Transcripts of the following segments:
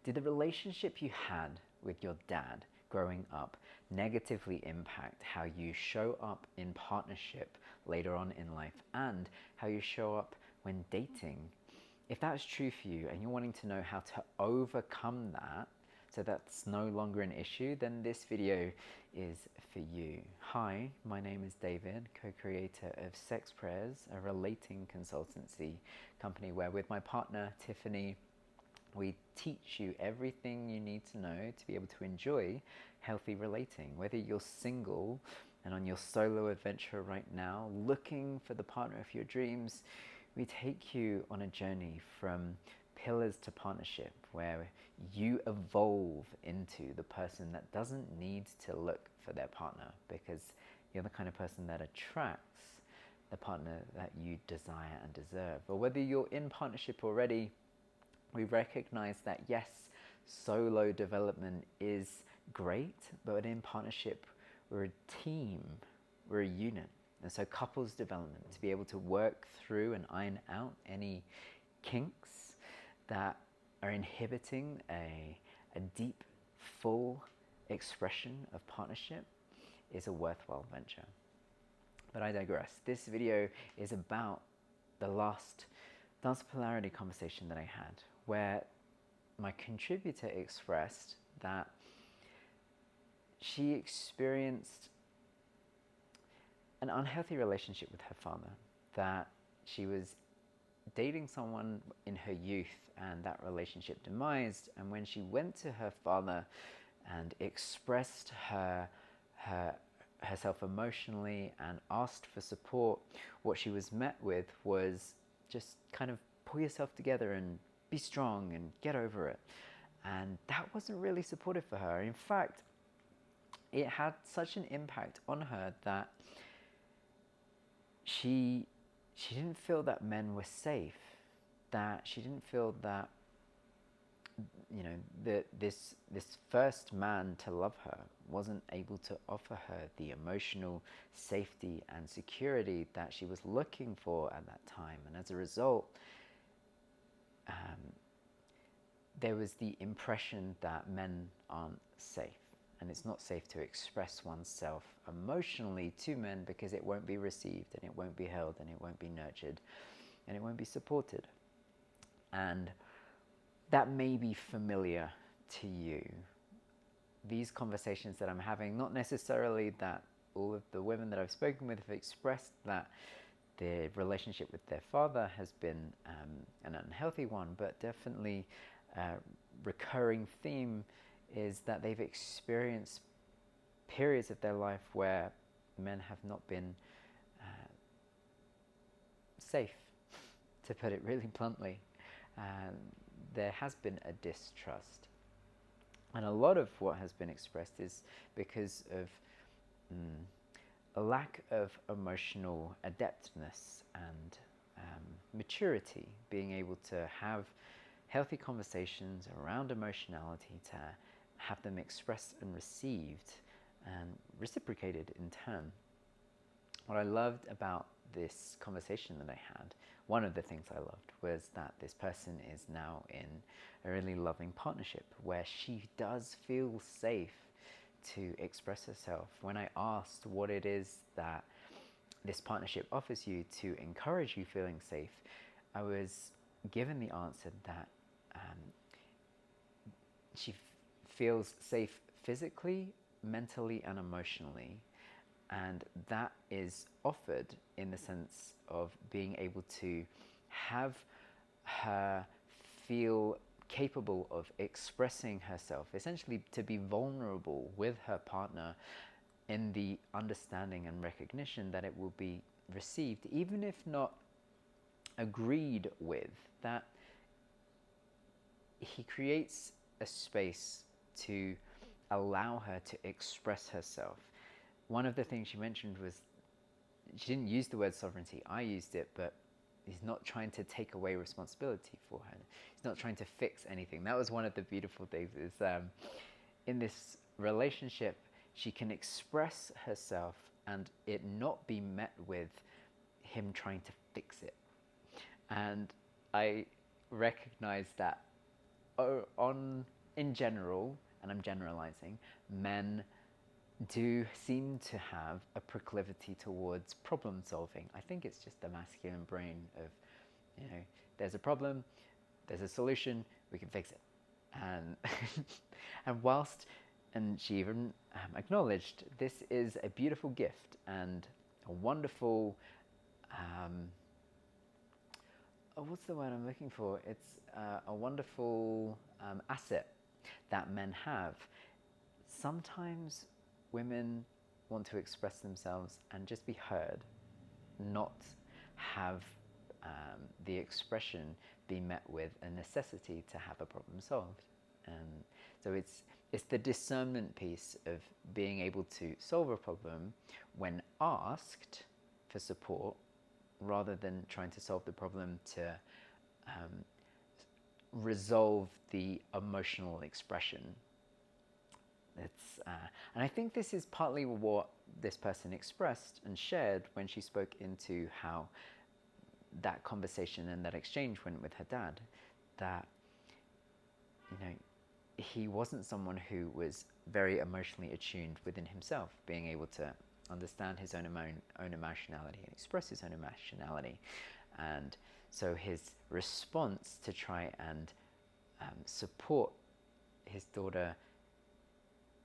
Did the relationship you had with your dad growing up negatively impact how you show up in partnership later on in life and how you show up when dating? If that's true for you and you're wanting to know how to overcome that so that's no longer an issue, then this video is for you. Hi, my name is David, co-creator of Sex.Prayers, a relating consultancy company where with my partner Tiffany, we teach you everything you need to know to be able to enjoy healthy relating. Whether you're single and on your solo adventure right now, looking for the partner of your dreams, we take you on a journey from pillars to partnership where you evolve into the person that doesn't need to look for their partner because you're the kind of person that attracts the partner that you desire and deserve. Or whether you're in partnership already, we recognize that yes, solo development is great, but in partnership, we're a team, we're a unit. And so couples development, to be able to work through and iron out any kinks that are inhibiting a deep, full expression of partnership, is a worthwhile venture. But I digress. This video is about the last dance polarity conversation that I had, where my contributor expressed that she experienced an unhealthy relationship with her father, that she was dating someone in her youth and that relationship demised, and when she went to her father and expressed herself emotionally and asked for support, what she was met with was just kind of pull yourself together and be strong and get over it. And that wasn't really supportive for her. In fact, it had such an impact on her that she didn't feel that men were safe, that she didn't feel that, you know, this first man to love her wasn't able to offer her the emotional safety and security that she was looking for at that time. And as a result, there was the impression that men aren't safe, and it's not safe to express oneself emotionally to men because it won't be received and it won't be held and it won't be nurtured and it won't be supported. And that may be familiar to you. These conversations that I'm having, not necessarily that all of the women that I've spoken with have expressed that their relationship with their father has been an unhealthy one, but definitely a recurring theme is that they've experienced periods of their life where men have not been safe, to put it really bluntly. There has been a distrust. And a lot of what has been expressed is because of a lack of emotional adeptness and maturity, being able to have healthy conversations around emotionality, to have them expressed and received and reciprocated in turn. What I loved about this conversation that I had, one of the things I loved, was that this person is now in a really loving partnership where she does feel safe to express herself. When I asked what it is that this partnership offers you to encourage you feeling safe, I was given the answer that she feels safe physically, mentally, and emotionally. And that is offered in the sense of being able to have her feel capable of expressing herself, essentially to be vulnerable with her partner in the understanding and recognition that it will be received, even if not agreed with, that he creates a space to allow her to express herself. One of the things she mentioned was, she didn't use the word sovereignty, I used it, but he's not trying to take away responsibility for her. He's not trying to fix anything. That was one of the beautiful things, is in this relationship, she can express herself and it not be met with him trying to fix it. And I recognize that in general, and I'm generalizing, men do seem to have a proclivity towards problem solving. I think it's just the masculine brain of, there's a problem, there's a solution, we can fix it. And and she even acknowledged, this is a beautiful gift and a wonderful, what's the word I'm looking for? It's a wonderful asset that men have. Sometimes women want to express themselves and just be heard, not have the expression be met with a necessity to have a problem solved. And so it's the discernment piece of being able to solve a problem when asked for support, rather than trying to solve the problem to resolve the emotional expression. And I think this is partly what this person expressed and shared when she spoke into how that conversation and that exchange went with her dad. That, he wasn't someone who was very emotionally attuned within himself, being able to understand his own emotionality and express his own emotionality. And so his response to try and support his daughter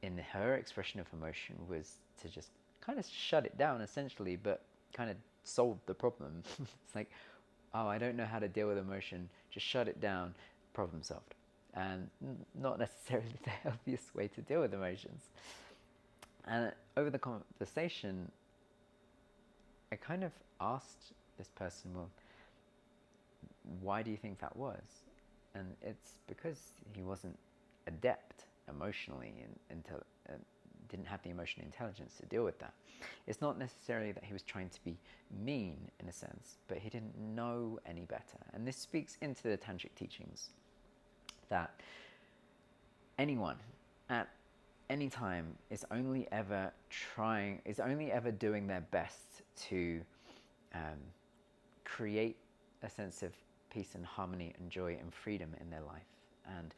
in her expression of emotion was to just kind of shut it down, essentially, but kind of solve the problem. It's like, oh, I don't know how to deal with emotion, just shut it down, problem solved. And not necessarily the healthiest way to deal with emotions. And over the conversation, I kind of asked this person, well, why do you think that was? And it's because he wasn't adept emotionally and didn't have the emotional intelligence to deal with that. It's not necessarily that he was trying to be mean in a sense, but he didn't know any better. And this speaks into the tantric teachings, that anyone at any time is only ever doing their best to create a sense of peace and harmony and joy and freedom in their life. And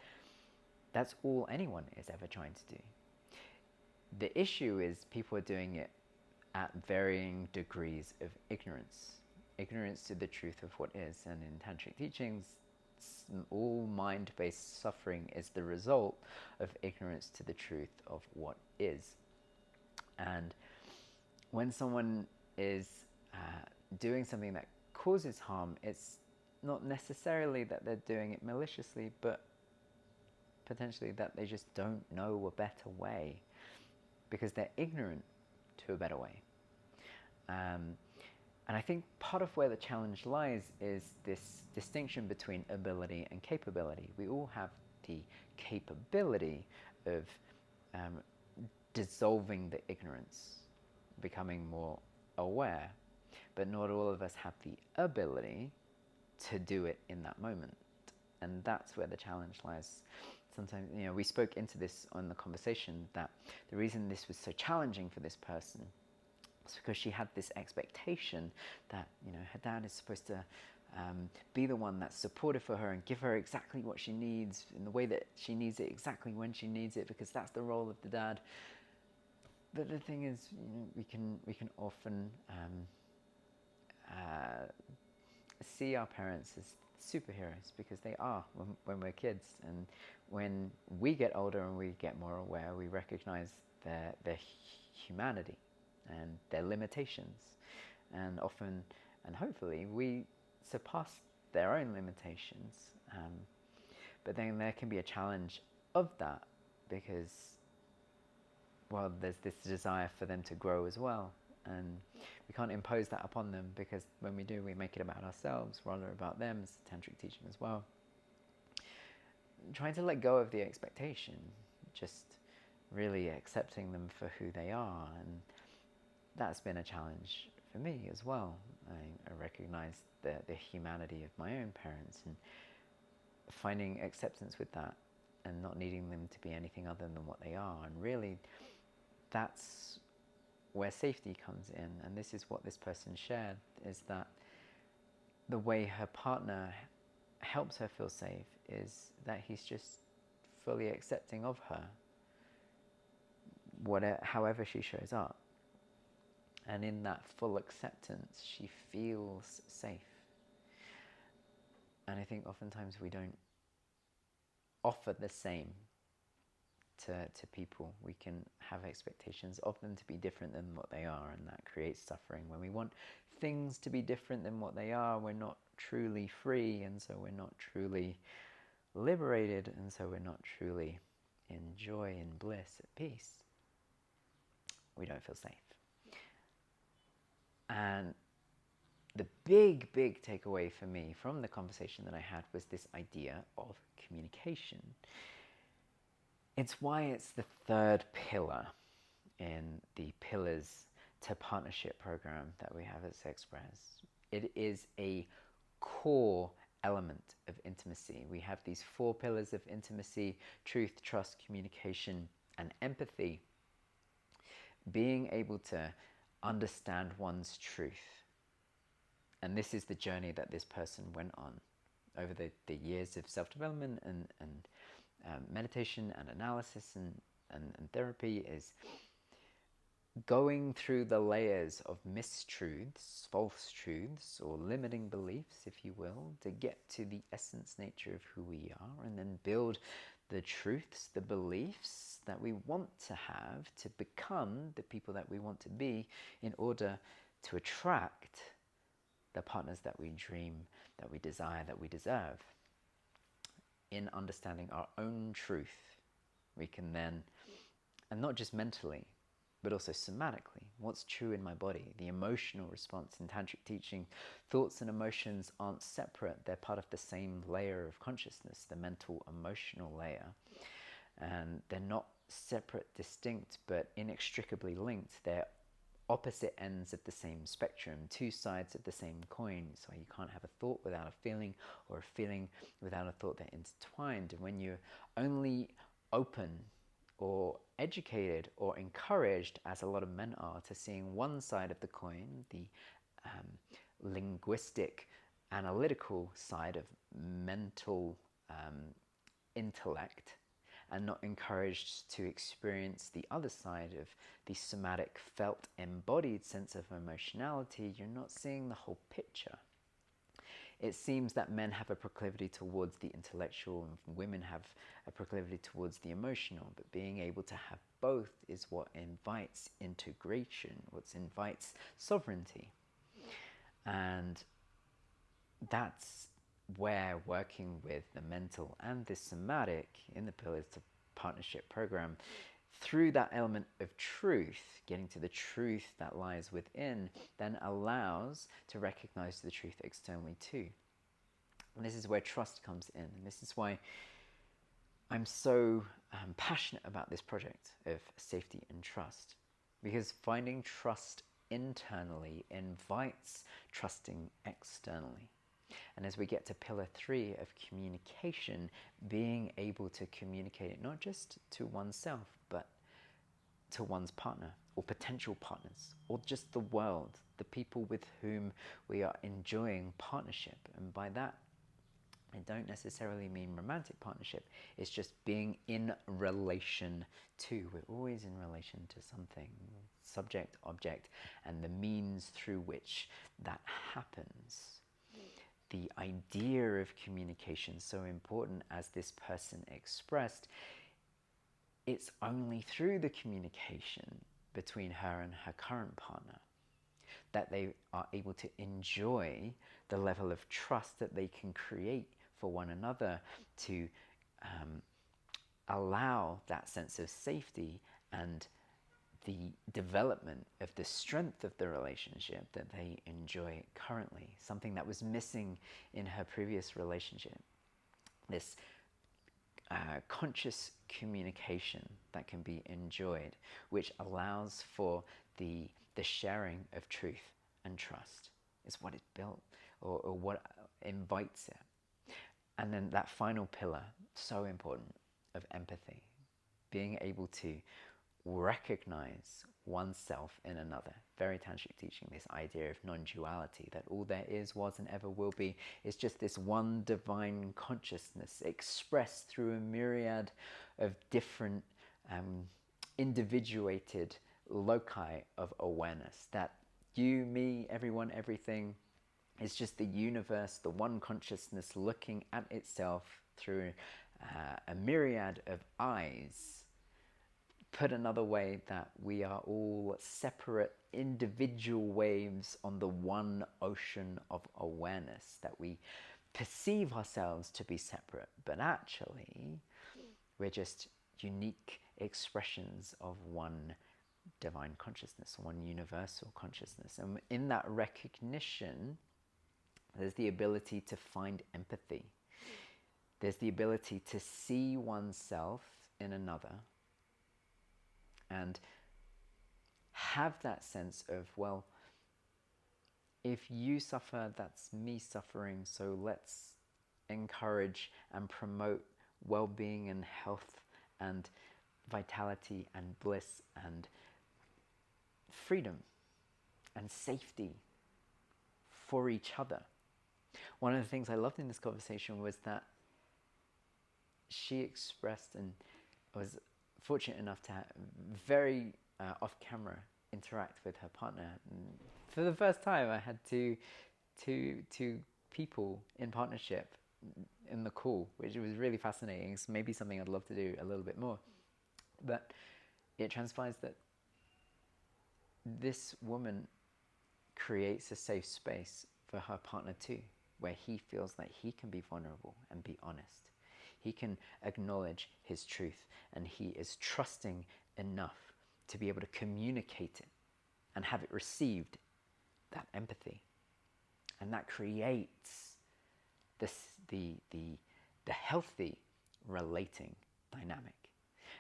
that's all anyone is ever trying to do. The issue is people are doing it at varying degrees of ignorance to the truth of what is. And in tantric teachings, all mind-based suffering is the result of ignorance to the truth of what is. And when someone is doing something that causes harm, it's not necessarily that they're doing it maliciously, but potentially that they just don't know a better way, because they're ignorant to a better way. And I think part of where the challenge lies is this distinction between ability and capability. We all have the capability of dissolving the ignorance, becoming more aware, but not all of us have the ability to do it in that moment. And that's where the challenge lies. Sometimes, we spoke into this on the conversation, that the reason this was so challenging for this person was because she had this expectation that, her dad is supposed to be the one that's supportive for her and give her exactly what she needs in the way that she needs it, exactly when she needs it, because that's the role of the dad. But the thing is, we can often see our parents as superheroes, because they are when we're kids. And when we get older and we get more aware, we recognize their humanity and their limitations. And often, and hopefully, we surpass their own limitations. But then there can be a challenge of that, because, well, there's this desire for them to grow as well. And we can't impose that upon them, because when we do, we make it about ourselves rather about them. It's a tantric teaching as well. Trying to let go of the expectation, just really accepting them for who they are. And that's been a challenge for me as well. I recognize the humanity of my own parents, and finding acceptance with that, and not needing them to be anything other than what they are. And really, that's where safety comes in. And this is what this person shared, is that the way her partner helps her feel safe is that he's just fully accepting of her, however she shows up. And in that full acceptance, she feels safe. And I think oftentimes we don't offer the same to people. We can have expectations of them to be different than what they are, and that creates suffering. When we want things to be different than what they are, we're not truly free, and so we're not truly liberated, and so we're not truly in joy and bliss, at peace. We don't feel safe. And the big takeaway for me from the conversation that I had was this idea of communication. It's why it's the third pillar in the Pillars to Partnership program that we have at Sex.Prayers. It is a core element of intimacy. We have these 4 pillars of intimacy: truth, trust, communication, and empathy. Being able to understand one's truth. And this is the journey that this person went on over the years of self-development and meditation and analysis and therapy, is going through the layers of mistruths, false truths, or limiting beliefs, if you will, to get to the essence nature of who we are, and then build the truths, the beliefs that we want to have to become the people that we want to be in order to attract the partners that we dream, that we desire, that we deserve. In understanding our own truth, we can then, and not just mentally, but also somatically, what's true in my body, the emotional response. In tantric teaching, thoughts and emotions aren't separate, they're part of the same layer of consciousness, the mental emotional layer. And they're not separate, distinct, but inextricably linked. They're opposite ends of the same spectrum, 2 sides of the same coin. So you can't have a thought without a feeling, or a feeling without a thought. They're intertwined. And when you're only open or educated or encouraged, as a lot of men are, to seeing one side of the coin, the linguistic, analytical side of mental intellect, and not encouraged to experience the other side of the somatic, felt, embodied sense of emotionality, you're not seeing the whole picture. It seems that men have a proclivity towards the intellectual and women have a proclivity towards the emotional, but being able to have both is what invites integration, what invites sovereignty. And that's where working with the mental and the somatic in the Pillars to Partnership program, through that element of truth, getting to the truth that lies within, then allows to recognize the truth externally too. And this is where trust comes in. And this is why I'm so passionate about this project of safety and trust, because finding trust internally invites trusting externally. And as we get to pillar 3 of communication, being able to communicate it not just to oneself, but to one's partner or potential partners, or just the world, the people with whom we are enjoying partnership. And by that, I don't necessarily mean romantic partnership. It's just being in relation to. We're always in relation to something, subject, object, and the means through which that happens. The idea of communication, so important, as this person expressed, it's only through the communication between her and her current partner that they are able to enjoy the level of trust that they can create for one another, to allow that sense of safety and the development of the strength of the relationship that they enjoy currently, something that was missing in her previous relationship. This conscious communication that can be enjoyed, which allows for the sharing of truth and trust, is what is built, or what invites it. And then that final pillar, so important, of empathy, being able to recognize oneself in another. Very tantric teaching, this idea of non-duality, that all there is, was, and ever will be is just this one divine consciousness expressed through a myriad of different individuated loci of awareness. That you, me, everyone, everything is just the universe, the one consciousness looking at itself through a myriad of eyes. Put another way, that we are all separate individual waves on the one ocean of awareness, that we perceive ourselves to be separate, but actually we're just unique expressions of one divine consciousness, one universal consciousness. And in that recognition, there's the ability to find empathy. There's the ability to see oneself in another and have that sense of, well, if you suffer, that's me suffering, so let's encourage and promote well-being and health and vitality and bliss and freedom and safety for each other. One of the things I loved in this conversation was that she expressed, and was fortunate enough to very off camera interact with her partner. And for the first time, I had two people in partnership in the call, which was really fascinating. It's maybe something I'd love to do a little bit more. But it transpires that this woman creates a safe space for her partner too, where he feels like he can be vulnerable and be honest. He can acknowledge his truth, and he is trusting enough to be able to communicate it and have it received, that empathy. And that creates the healthy relating dynamic.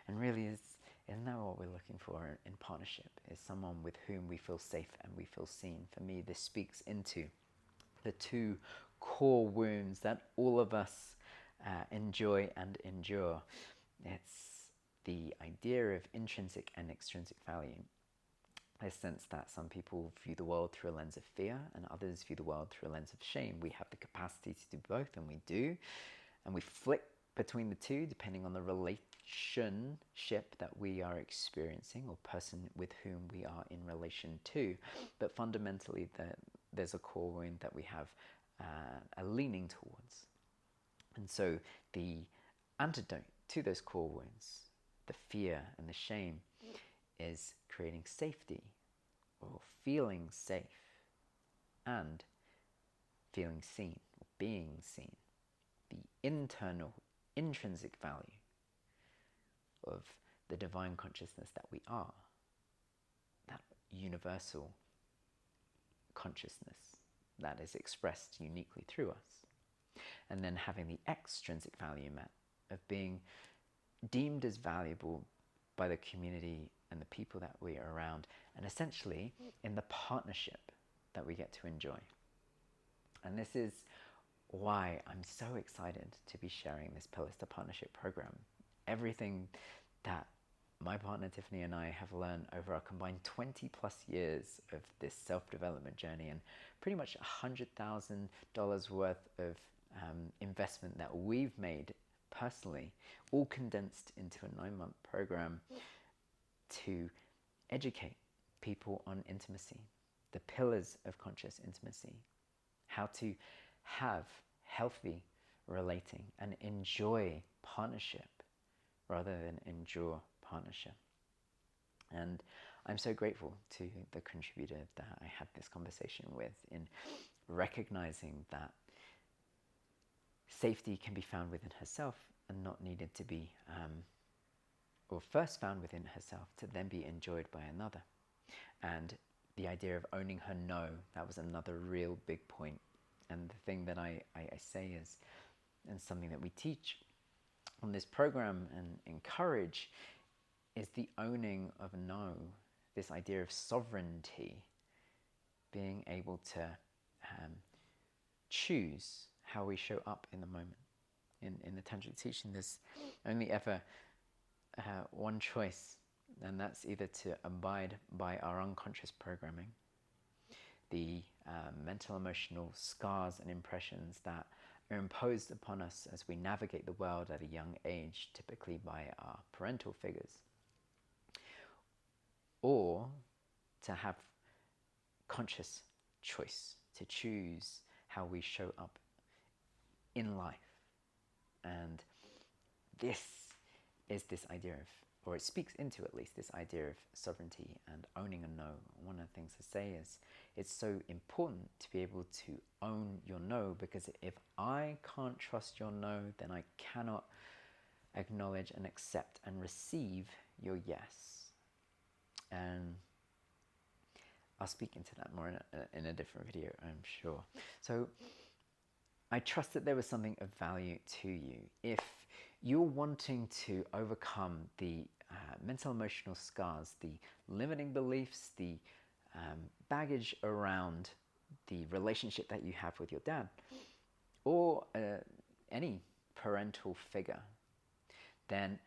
And really, isn't that what we're looking for in partnership? Is someone with whom we feel safe and we feel seen. For me, this speaks into the two core wounds that all of us enjoy and endure. It's the idea of intrinsic and extrinsic value. I sense that some people view the world through a lens of fear and others view the world through a lens of shame. We have the capacity to do both, and we do. And we flick between the two depending on the relationship that we are experiencing or person with whom we are in relation to. But fundamentally, there's a core wound that we have a leaning towards. And so the antidote to those core wounds, the fear and the shame, is creating safety, or feeling safe, and feeling seen, or being seen. The internal, intrinsic value of the divine consciousness that we are, that universal consciousness that is expressed uniquely through us. And then having the extrinsic value met of being deemed as valuable by the community and the people that we are around, and essentially in the partnership that we get to enjoy. And this is why I'm so excited to be sharing this Pillars to Partnership program. Everything that my partner Tiffany and I have learned over our combined 20 plus years of this self-development journey, and pretty much $100,000 worth of investment that we've made personally, all condensed into a 9-month program to educate people on intimacy, the pillars of conscious intimacy, how to have healthy relating and enjoy partnership rather than endure partnership. And I'm so grateful to the contributor that I had this conversation with, in recognizing that safety can be found within herself and not needed to be, or first found within herself to then be enjoyed by another. And the idea of owning her no, that was another real big point. And the thing that I say is, and something that we teach on this program and encourage, is the owning of no, this idea of sovereignty, being able to choose how we show up in the moment. In the tantric teaching, there's only ever one choice and that's either to abide by our unconscious programming, the mental emotional scars and impressions that are imposed upon us as we navigate the world at a young age, typically by our parental figures, or to have conscious choice, to choose how we show up in life. And this is this idea of, or it speaks into at least this idea of sovereignty and owning a no. One of the things I say is it's so important to be able to own your no, because if I can't trust your no, then I cannot acknowledge and accept and receive your yes. And I'll speak into that more in a different video, I'm sure. So I trust that there was something of value to you. If you're wanting to overcome the mental emotional scars, the limiting beliefs, the baggage around the relationship that you have with your dad, or any parental figure, then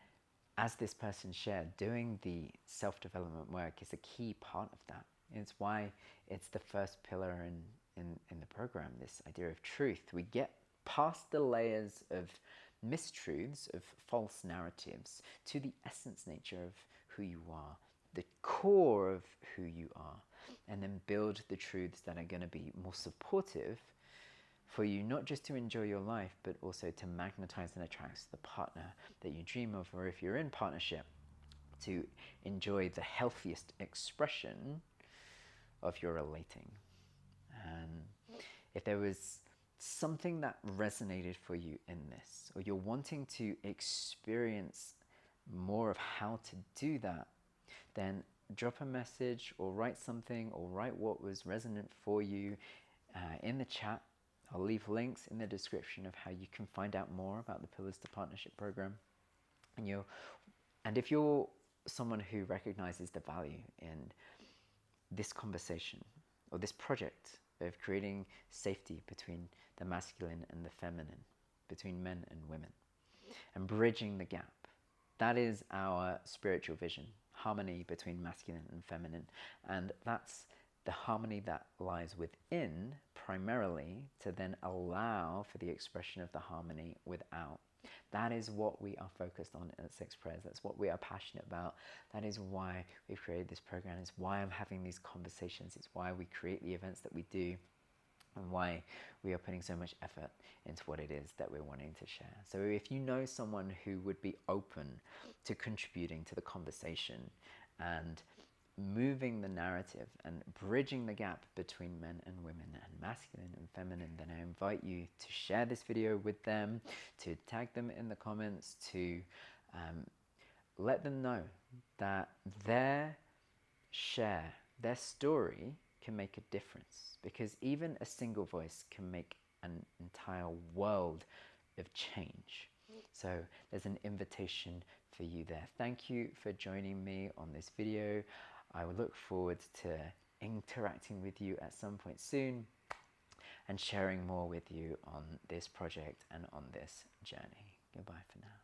as this person shared, doing the self-development work is a key part of that. It's why it's the first pillar in the program, this idea of truth. We get past the layers of mistruths, of false narratives, to the essence nature of who you are, the core of who you are, and then build the truths that are going to be more supportive for you, not just to enjoy your life, but also to magnetize and attract the partner that you dream of, or if you're in partnership, to enjoy the healthiest expression of your relating. And if there was something that resonated for you in this, or you're wanting to experience more of how to do that, then drop a message or write something, or write what was resonant for you in the chat. I'll leave links in the description of how you can find out more about the Pillars to Partnership program. And if you're someone who recognizes the value in this conversation or this project of creating safety between the masculine and the feminine, between men and women, and bridging the gap, that is our spiritual vision, harmony between masculine and feminine. And that's the harmony that lies within, primarily, to then allow for the expression of the harmony without. That is what we are focused on at Sex.Prayers. That's what we are passionate about. That is why we've created this program. It's why I'm having these conversations. It's why we create the events that we do, and why we are putting so much effort into what it is that we're wanting to share. So if you know someone who would be open to contributing to the conversation and moving the narrative and bridging the gap between men and women and masculine and feminine, then I invite you to share this video with them, to tag them in the comments, to let them know that their share, their story can make a difference, because even a single voice can make an entire world of change. So there's an invitation for you there. Thank you for joining me on this video. I will look forward to interacting with you at some point soon and sharing more with you on this project and on this journey. Goodbye for now.